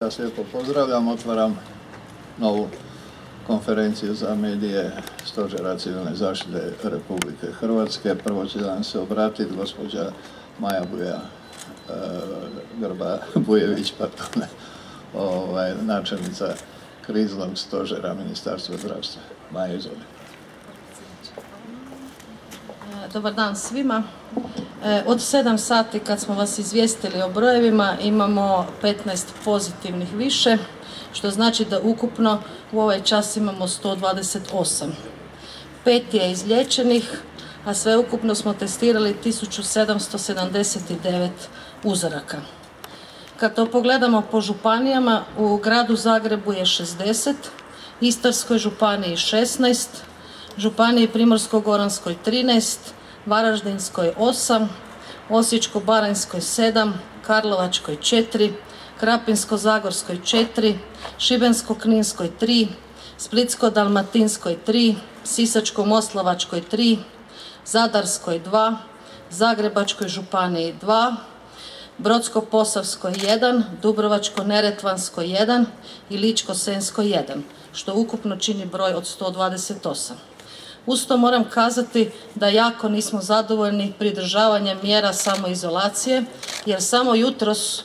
Ja vas lijepo pozdravljam, otvaram novu konferenciju za medije Stožera civilne zaštite Republike Hrvatske. Prvo će nam se obratiti gospođa Maja Grba-Bujević, načelnica kriznog stožera Ministarstva zdravstva. Maja, izvoli. Dobar dan svima. Od 7 sati kad smo vas izvijestili o brojevima imamo 15 pozitivnih više, što znači da ukupno u ovaj čas imamo 128. 5 je izliječenih, a sve ukupno smo testirali 1779 uzoraka. Kad to pogledamo po županijama, u gradu Zagrebu je 60, Istarskoj županiji 16, Županiji Primorsko-goranskoj 13, Varaždinskoj 8, Osječko-baranjskoj 7, Karlovačkoj 4, Krapinsko-zagorskoj 4, Šibensko-kninskoj 3, Splitsko-dalmatinskoj 3, Sisačko-moslavačkoj 3, Zadarskoj 2, Zagrebačkoj županiji 2, Brodsko-posavskoj 1, Dubrovačko-neretvanskoj 1 i Ličko-senjskoj 1, što ukupno čini broj od 128. Uz to moram kazati da jako nismo zadovoljni pridržavanjem mjera samoizolacije, jer samo jutros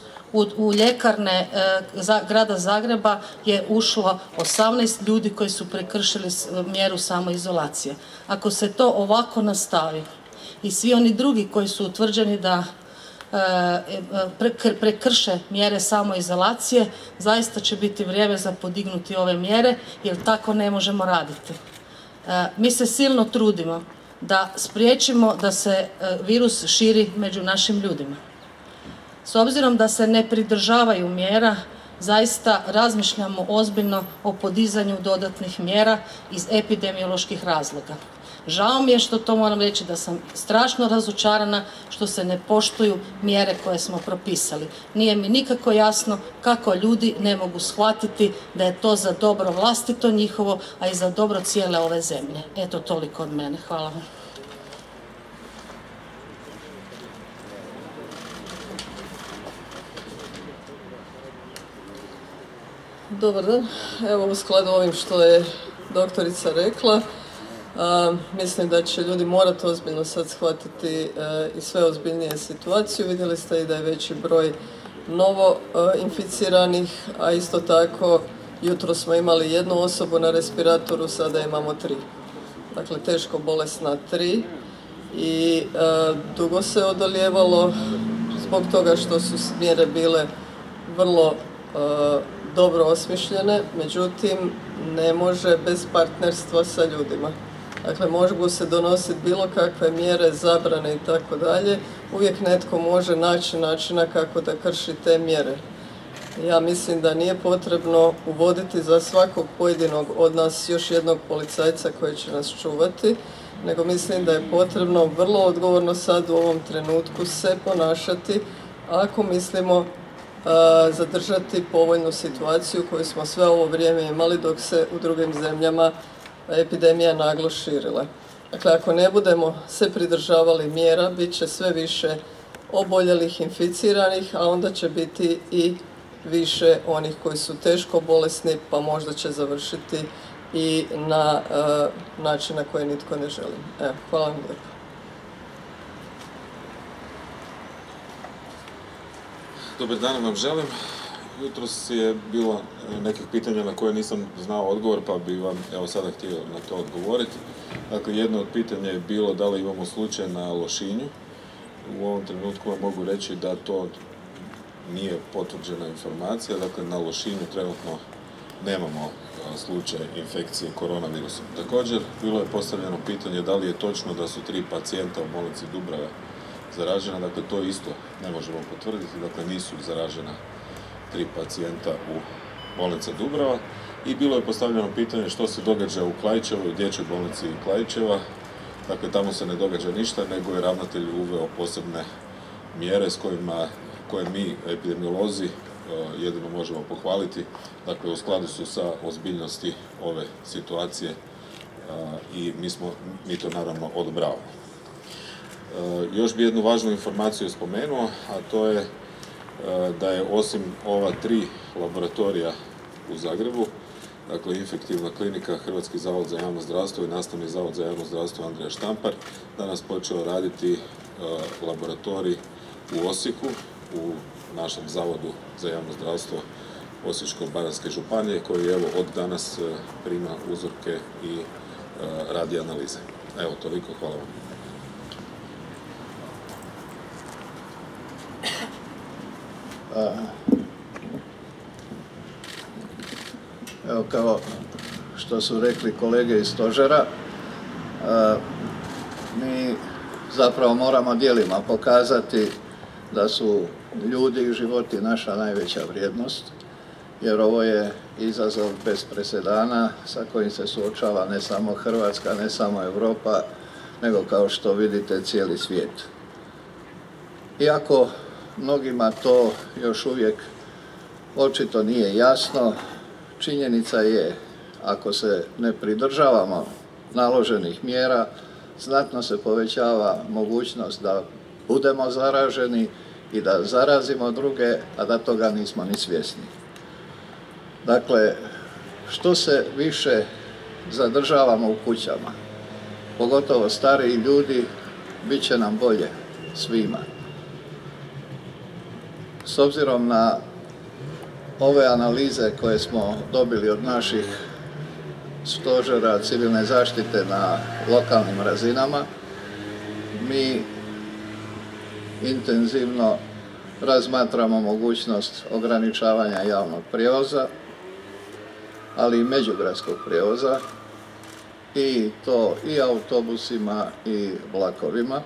u ljekarne grada Zagreba je ušlo 18 ljudi koji su prekršili mjeru samoizolacije. Ako se to ovako nastavi i svi oni drugi koji su utvrđeni da prekrše mjere samoizolacije, zaista će biti vrijeme za podignuti ove mjere, jer tako ne možemo raditi. Mi se silno trudimo da spriječimo da se virus širi među našim ljudima. S obzirom da se ne pridržavaju mjera, zaista razmišljamo ozbiljno o podizanju dodatnih mjera iz epidemioloških razloga. Žao mi je što to moram reći, da sam strašno razočarana što se ne poštuju mjere koje smo propisali. Nije mi nikako jasno kako ljudi ne mogu shvatiti da je to za dobro vlastito njihovo, a i za dobro cijele ove zemlje. Eto, toliko od mene. Hvala vam. Dobar dan. Evo, u skladu ovim što je doktorica rekla, mislim da će ljudi morati ozbiljno sad shvatiti i sve ozbiljnije situaciju. Vidjeli ste i da je veći broj novo inficiranih, a isto tako jutro smo imali 1 osobu na respiratoru, sada imamo 3. Dakle, teško bolesna 3 i dugo se odolijevalo zbog toga što su mjere bile vrlo dobro osmišljene, međutim ne može bez partnerstva sa ljudima. Dakle, mogu se donositi bilo kakve mjere, zabrane i tako dalje. Uvijek netko može naći načina kako da krši te mjere. Ja mislim da nije potrebno uvoditi za svakog pojedinog od nas još jednog policajca koji će nas čuvati, nego mislim da je potrebno vrlo odgovorno sad u ovom trenutku se ponašati ako mislimo zadržati povoljnu situaciju koju smo sve ovo vrijeme imali dok se u drugim zemljama epidemija naglo širila. Dakle, ako ne budemo se pridržavali mjera, bit će sve više oboljelih, inficiranih, a onda će biti i više onih koji su teško bolesni, pa možda će završiti i na način na koji nitko ne želi. Evo, hvala vam lijepo. Dobar dan vam želim. Jutros je bilo nekih pitanja na koje nisam znao odgovor, pa bi vam evo sada htio na to odgovoriti. Dakle, jedno od pitanja je bilo da li imamo slučaj na Lošinju. U ovom trenutku vam mogu reći da to nije potvrđena informacija. Dakle, na Lošinju trenutno nemamo slučaj infekcije koronavirusom. Također, bilo je postavljeno pitanje da li je točno da su 3 pacijenta u bolnici Dubrava zaražena. Dakle, to isto ne možemo potvrditi. Dakle, nisu zaražena 3 pacijenta u bolnici Dubrava. I bilo je postavljeno pitanje što se događa u Klaićevoj, u dječjoj bolnici Klaićeva. Dakle, tamo se ne događa ništa, nego je ravnatelj uveo posebne mjere s koje mi, epidemiolozi, jedino možemo pohvaliti. Dakle, u skladu su sa ozbiljnosti ove situacije i mi to naravno odobravamo. Još bi jednu važnu informaciju spomenuo, a to je da je osim ova 3 laboratorija u Zagrebu, dakle Infektivna klinika, Hrvatski zavod za javno zdravstvo i Nastavni zavod za javno zdravstvo Andrija Štampar, danas počeo raditi laboratorij u Osijeku, u našem Zavodu za javno zdravstvo Osječko-baranjske županije, koji evo od danas prima uzorke i radi analize. Evo, toliko, hvala vam. Evo, kao što su rekli kolege iz stožera, mi zapravo moramo djelima pokazati da su ljudi i životi naša najveća vrijednost, jer ovo je izazov bez presedana sa kojim se suočava ne samo Hrvatska, ne samo Europa, nego kao što vidite cijeli svijet. Iako mnogima to još uvijek očito nije jasno, činjenica je, ako se ne pridržavamo naloženih mjera, znatno se povećava mogućnost da budemo zaraženi i da zarazimo druge, a da toga nismo ni svjesni. Dakle, što se više zadržavamo u kućama, pogotovo stariji ljudi, bit će nam bolje svima. S obzirom na ove analize koje smo dobili od naših stožera civilne zaštite na lokalnim razinama, mi intenzivno razmatramo mogućnost ograničavanja javnog prijevoza, ali i međugradskog prijevoza, i to i autobusima i vlakovima.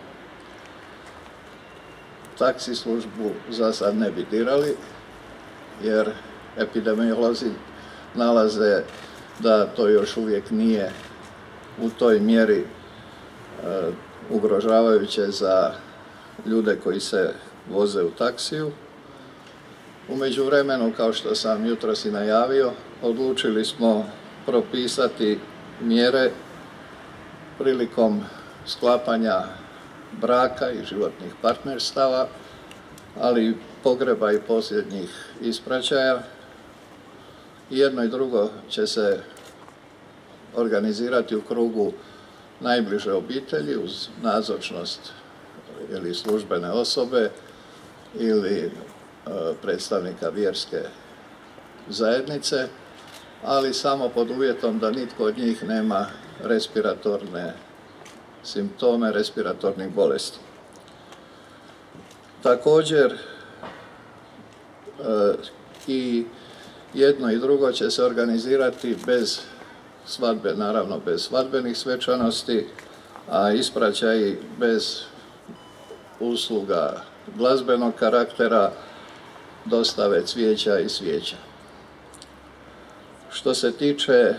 Taksi službu za sad ne bi dirali, jer epidemiolozi nalaze da to još uvijek nije u toj mjeri ugrožavajuće za ljude koji se voze u taksiju. U međuvremenu, kao što sam jutros i najavio, odlučili smo propisati mjere prilikom sklapanja braka i životnih partnerstava, ali i pogreba i posljednjih ispraćaja. Jedno i drugo će se organizirati u krugu najbliže obitelji uz nazočnost ili službene osobe ili predstavnika vjerske zajednice, ali samo pod uvjetom da nitko od njih nema respiratorne simptome, respiratornih bolesti. Također i jedno i drugo će se organizirati bez svadbe, naravno bez svadbenih svečanosti, a ispraćaji bez usluga glazbenog karaktera, dostave cvijeća i svijeća. Što se tiče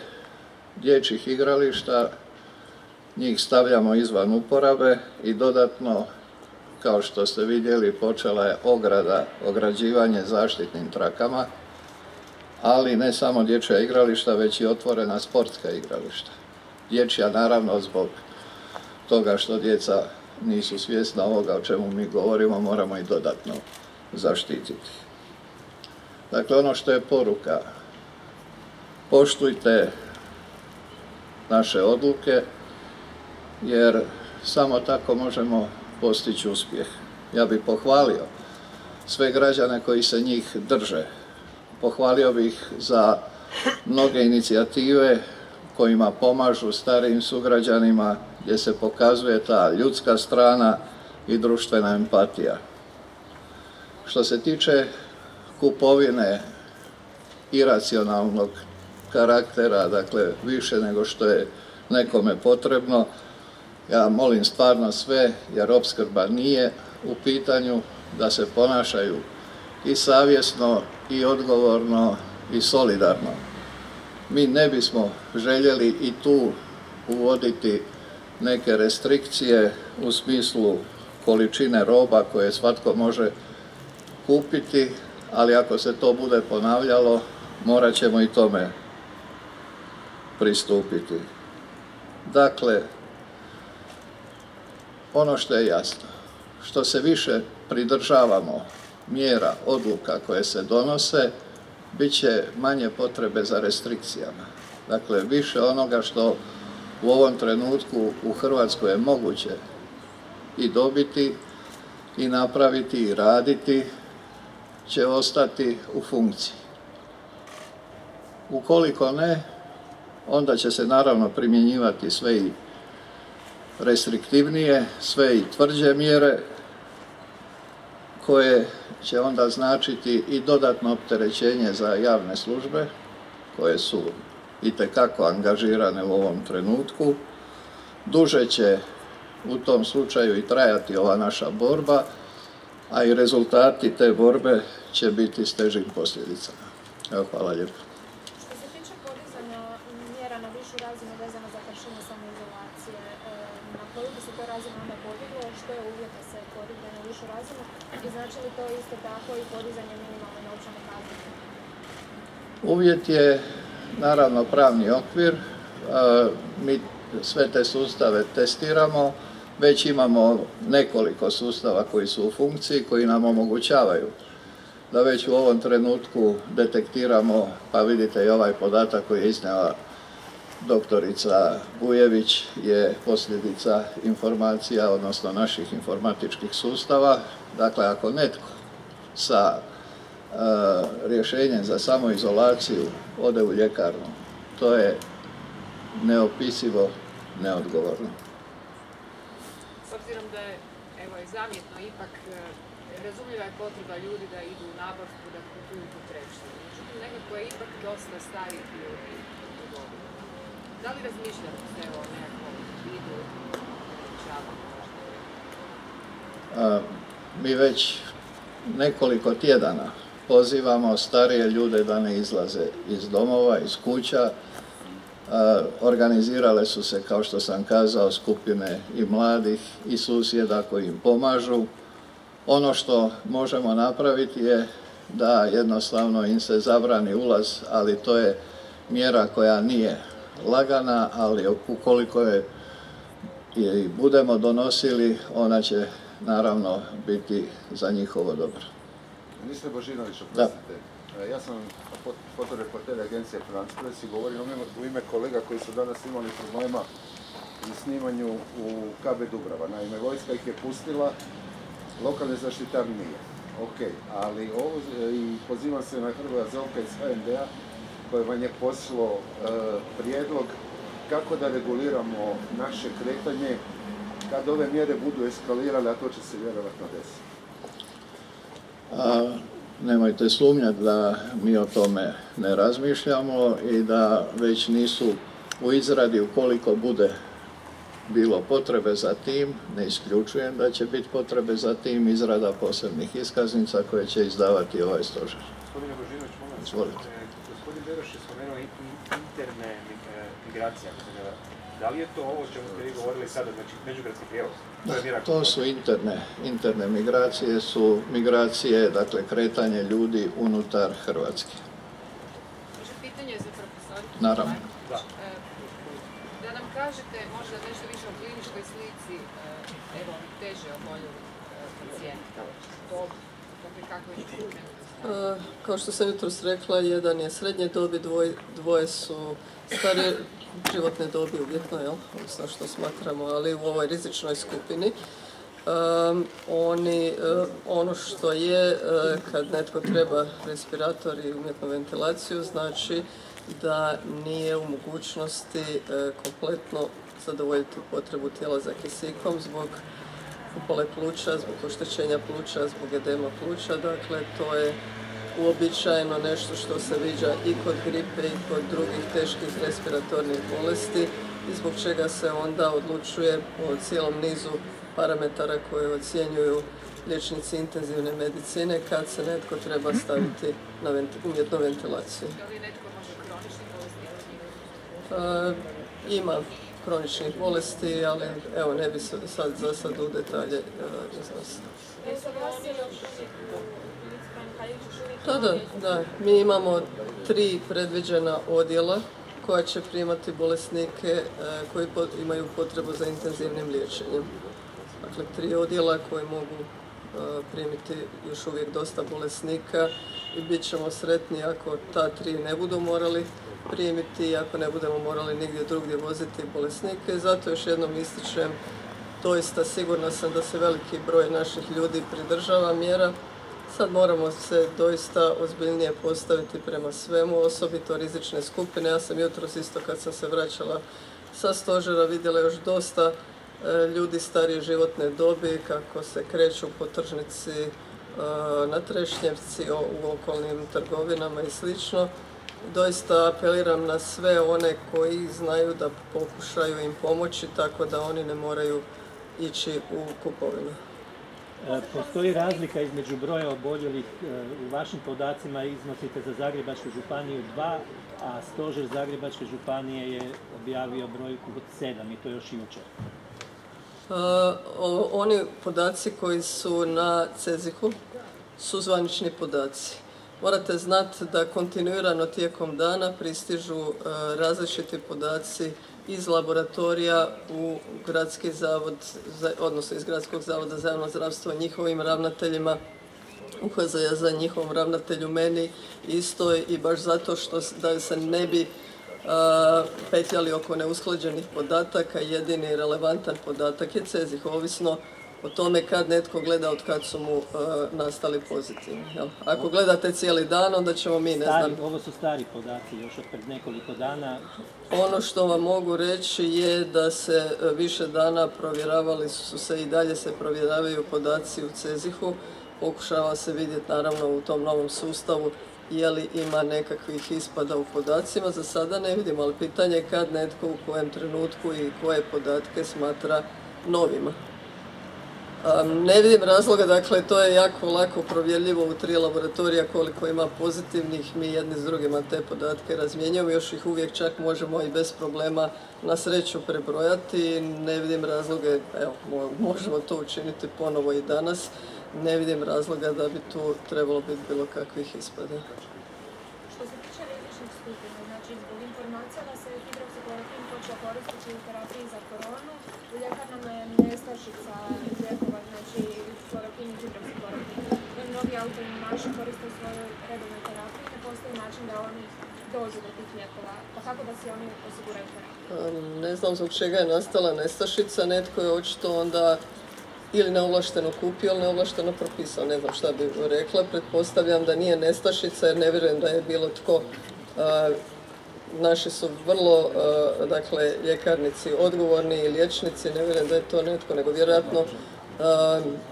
dječjih igrališta, njih stavljamo izvan uporabe i dodatno, kao što ste vidjeli, počela je ograđivanje zaštitnim trakama, ali ne samo dječja igrališta, već i otvorena sportska igrališta. Dječja, naravno, zbog toga što djeca nisu svjesna ovoga o čemu mi govorimo, moramo i dodatno zaštititi. Dakle, ono što je poruka, poštujte naše odluke, jer samo tako možemo postići uspjeh. Ja bih pohvalio sve građane koji se njih drže. Pohvalio bih za mnoge inicijative kojima pomažu starijim sugrađanima, gdje se pokazuje ta ljudska strana i društvena empatija. Što se tiče kupovine iracionalnog karaktera, dakle više nego što je nekome potrebno, ja molim stvarno sve, jer opskrba nije u pitanju, da se ponašaju i savjesno, i odgovorno, i solidarno. Mi ne bismo željeli i tu uvoditi neke restrikcije u smislu količine roba koje svatko može kupiti, ali ako se to bude ponavljalo, morat ćemo i tome pristupiti. Dakle, ono što je jasno, što se više pridržavamo mjera, odluka koje se donose, bit će manje potrebe za restrikcijama. Dakle, više onoga što u ovom trenutku u Hrvatskoj je moguće i dobiti i napraviti i raditi će ostati u funkciji. Ukoliko ne, onda će se naravno primjenjivati sve i restriktivnije, sve i tvrđe mjere koje će onda značiti i dodatno opterećenje za javne službe koje su itekako angažirane u ovom trenutku. Duže će u tom slučaju i trajati ova naša borba, a i rezultati te borbe će biti s težim posljedicama. Evo, hvala lijepo. Što se tiče podizanja mjera na višu razinu vezano za kršenje samoizolacije, na koju bi se to razinu onda podiglo, što je uvjet da se podigne na višu razinu i znači li to isto tako i podizanje minimalne novčane kazne? Uvjet je naravno pravni okvir. Mi sve te sustave testiramo, već imamo nekoliko sustava koji su u funkciji, koji nam omogućavaju da već u ovom trenutku detektiramo, pa vidite i ovaj podatak koji je iznijela doktorica Bujević je posljedica informacija, odnosno naših informatičkih sustava. Dakle, ako netko sa rješenjem za samoizolaciju ode u ljekarnu, to je neopisivo neodgovorno. S obzirom da je, evo, je zamjetno, ipak razumljiva je potreba ljudi da idu u nabavku, da kupuju potrepštine. Međutim, nekako je ipak dosta starih ljudi. Da li razmišljate se o nekakvom vidu povećavanja? Mi već nekoliko tjedana pozivamo starije ljude da ne izlaze iz domova, iz kuća. Organizirale su se, kao što sam kazao, skupine i mladih i susjeda koji im pomažu. Ono što možemo napraviti je da jednostavno im se zabrani ulaz, ali to je mjera koja nije lagana, ali ukoliko je i budemo donosili, ona će naravno biti za njihovo dobro. Ministre Božinović, oprostite. Ja sam fotoreporter agencije France Press i govorim u ime kolega koji su danas imali problema u snimanju u KB Dubrava. Naime, vojska ih je pustila, lokalni zaštitar nije. Ok, ali ovo i pozivam se na Hrvoja Zovka iz HND-a koji vam je poslao prijedlog kako da reguliramo naše kretanje kad ove mjere budu eskalirale, a to će se vjerovatno desiti. Nemojte sumnjati da mi o tome ne razmišljamo i da već nisu u izradi, ukoliko bude bilo potrebe za tim, ne isključujem da će biti potrebe za tim, izrada posebnih iskaznica koje će izdavati ovaj stožer. Gospodine Božinović, molim vas, gospodin Beroš je spomenuo interne migracije, ako se ne varam. Da li je to ovo o čemu ste vi govorili sada, znači međugradski prijevoz? To su interne migracije, su migracije, dakle kretanje ljudi unutar Hrvatske. Može pitanje za profesoricu? Naravno. Da nam kažete možda nešto više o kliničkoj slici, evo, teže oboljelih pacijenta. Dakle, kako je to? Kao što sam jutros rekla, jedan je srednje dobi, dvoje su starije životne dobi, uvjetno, odnosno što smatramo, ali u ovoj rizičnoj skupini. Ono što je, kad netko treba respirator i umjetnu ventilaciju, znači da nije u mogućnosti kompletno zadovoljiti potrebu tijela za kisikom zbog upale pluća, zbog oštećenja pluća, zbog edema pluća. Dakle, to je uobičajeno nešto što se viđa i kod gripe i kod drugih teških respiratornih bolesti i zbog čega se onda odlučuje o cijelom nizu parametara koje ocjenjuju liječnici intenzivne medicine kad se netko treba staviti na umjetnu ventilaciju. Da li netko može kroničnih bolesti? Ima kroničnih bolesti, ali evo ne bi se za sad u detalje iznosila. Da. Mi imamo 3 predviđena odjela koja će primati bolesnike koji imaju potrebu za intenzivnim liječenjem. Dakle, 3 odjela koji mogu primiti još uvijek dosta bolesnika i bit ćemo sretni ako ta 3 ne budu morali primiti i ako ne budemo morali nigdje drugdje voziti bolesnike. Zato još jednom ističem, doista sigurna sam da se veliki broj naših ljudi pridržava mjera. Sad moramo se doista ozbiljnije postaviti prema svemu, osobito rizične skupine. Ja sam jutros isto kad sam se vraćala sa stožera vidjela još dosta ljudi starije životne dobi kako se kreću po tržnici, na Trešnjevci, u okolnim trgovinama i slično. Doista apeliram na sve one koji znaju da pokušaju im pomoći tako da oni ne moraju ići u kupovinu. Postoji razlika između broja oboljelih, u vašim podacima iznosite za Zagrebačku županiju 2, a stožer Zagrebačke županije je objavio brojku od 7 i to još jučer. Oni podaci koji su na CEZIH-u su zvanični podaci. Morate znati da kontinuirano tijekom dana pristižu različiti podaci iz laboratorija u Gradski zavod, odnosno iz Gradskog zavoda za javno zdravstvo, njihovim ravnateljima, ukazaja za njihovom ravnatelju, meni isto, i baš zato što da se ne bi petljali oko neusklađenih podataka, jedini relevantan podatak je CEZIH, ovisno o tome kad netko gleda od kad su mu nastali pozitivni. Ako gledate cijeli dan, onda ćemo mi, ne znam... Ovo su stari podaci, još od pred nekoliko dana. Ono što vam mogu reći je da se više dana provjeravali su se i dalje se provjeravaju podaci u CEZIH-u. Pokušava se vidjeti naravno u tom novom sustavu je li ima nekakvih ispada u podacima. Za sada ne vidim, ali pitanje je kad netko u kojem trenutku i koje podatke smatra novima. Ne vidim razloga, dakle to je jako lako provjerljivo u 3 laboratorija koliko ima pozitivnih, mi jedni s drugima te podatke razmjenjujemo, još ih uvijek čak možemo i bez problema na sreću prebrojati, ne vidim razloga, evo možemo to učiniti ponovo i danas, ne vidim razloga da bi tu trebalo biti bilo kakvih ispada. Što se tiče rizičnih skupina, znači zbog informacija da se hidroksiklorokin počeo koristiti u terapiji za koronu, u ljekarnama je nestašica lijekova, znači klorokin i hidroksiklorokin. Mnogi autoimunaši koriste u svojoj redovnoj terapiji, ne postoji način da oni dođu do tih lijekova. Pa kako da si oni osiguraju terapiju? Ne znam zbog čega je nastala nestašica, netko je očito onda ili neovlašteno kupio ili neovlašteno propisao, ne znam šta bih rekla, pretpostavljam da nije nestašica jer ne vjerujem da je bilo tko. Naši su vrlo, dakle, ljekarnici odgovorni i liječnici, ne vjerujem da je to netko, nego vjerojatno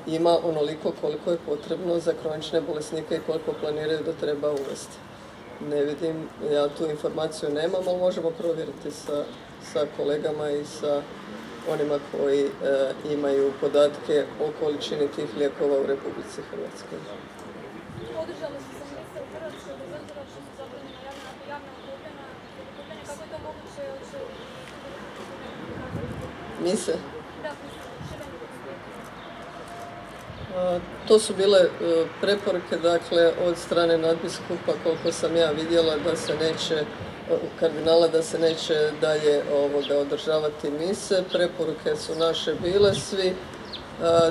ima onoliko koliko je potrebno za kronične bolesnike i koliko planiraju da treba uvesti. Ne vidim, ja tu informaciju nemam, ali možemo provjeriti sa kolegama i sa onima koji imaju podatke o količini tih lijekova u Republici Hrvatskoj. Održali su se mise u Hrvatskoj, bez obzira što su zabranjena javna okupljanja, kako je to moguće? Mise? Da, to su bile preporuke, dakle, od strane nadbiskupa, koliko sam ja vidjela, da se neće, kardinala, da se neće dalje održavati mise. Preporuke su naše bile, svi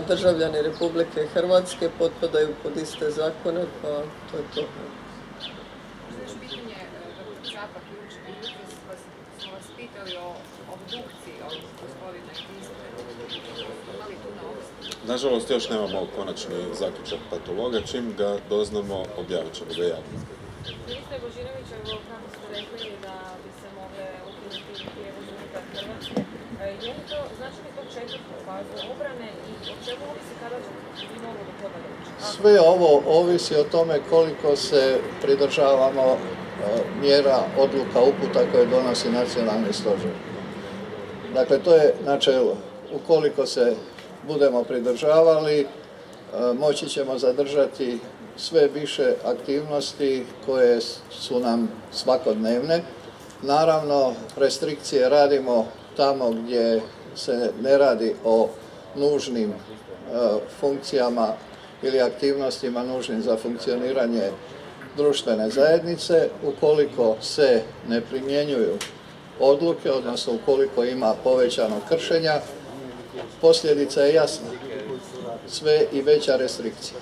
državljani Republike Hrvatske potpadaju pod iste zakone, pa to je to. Znači, pitanje, Capak, jutros smo vas pitali o obdukciji ovog gospodina Istre. Imali tu na obzir? Nažalost, još nemamo konačni zaključak patologa. Čim ga doznamo, objavit ćemo ga javno. Ministre Božinović, evo kako ste rekli da bi se mogle ukinuti prijevoz unutar Hrvatske, je li to, znači li to 4. fazu obrane i o čemu ovisi kada bi moglo do toga doći? Sve ovo ovisi o tome koliko se pridržavamo mjera, odluka, uputa koje donosi nacionalni stožer. Dakle, to je načelo. Ukoliko se budemo pridržavali, moći ćemo zadržati sve više aktivnosti koje su nam svakodnevne. Naravno, restrikcije radimo tamo gdje se ne radi o nužnim funkcijama ili aktivnostima nužnim za funkcioniranje društvene zajednice. Ukoliko se ne primjenjuju odluke, odnosno ukoliko ima povećanog kršenja, posljedica je jasna. sve i veća restrikcija.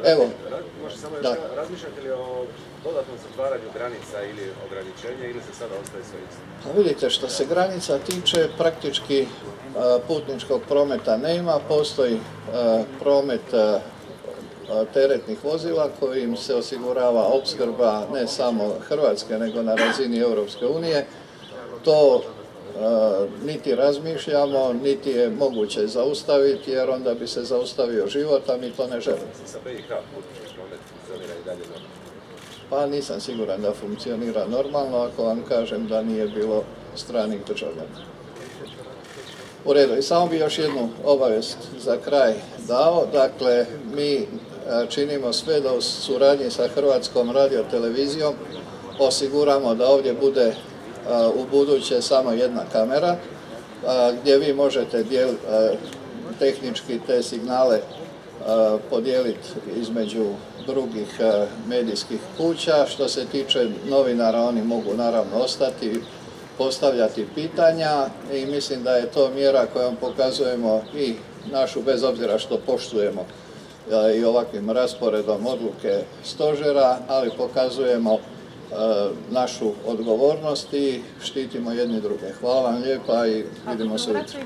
Evo, Može samo još da. razmišljate li o dodatnom zatvaranju granica ili ograničenja ili se sada ostaje sve isto? Pa vidite, što se granica tiče, praktički putničkog prometa nema, postoji promet teretnih vozila kojim se osigurava opskrba ne samo Hrvatske nego na razini Europske unije. To niti razmišljamo, niti je moguće zaustaviti jer onda bi se zaustavio život, a mi to ne želimo. Sa BiH putnički promet funkcionira i dalje normalno? Pa nisam siguran da funkcionira normalno ako vam kažem da nije bilo stranih državljana. U redu, i samo bi još jednu obavijest za kraj dao. Dakle, mi činimo sve da u suradnji sa Hrvatskom radiotelevizijom osiguramo da ovdje bude u buduće samo jedna kamera gdje vi možete tehnički te signale podijeliti između drugih medijskih kuća. Što se tiče novinara, oni mogu naravno ostati, postavljati pitanja i mislim da je to mjera kojom pokazujemo i našu, bez obzira što poštujemo i ovakvim rasporedom odluke stožera, ali pokazujemo našu odgovornost i štitimo jedni druge. Hvala vam lijepa i vidimo se ujutro.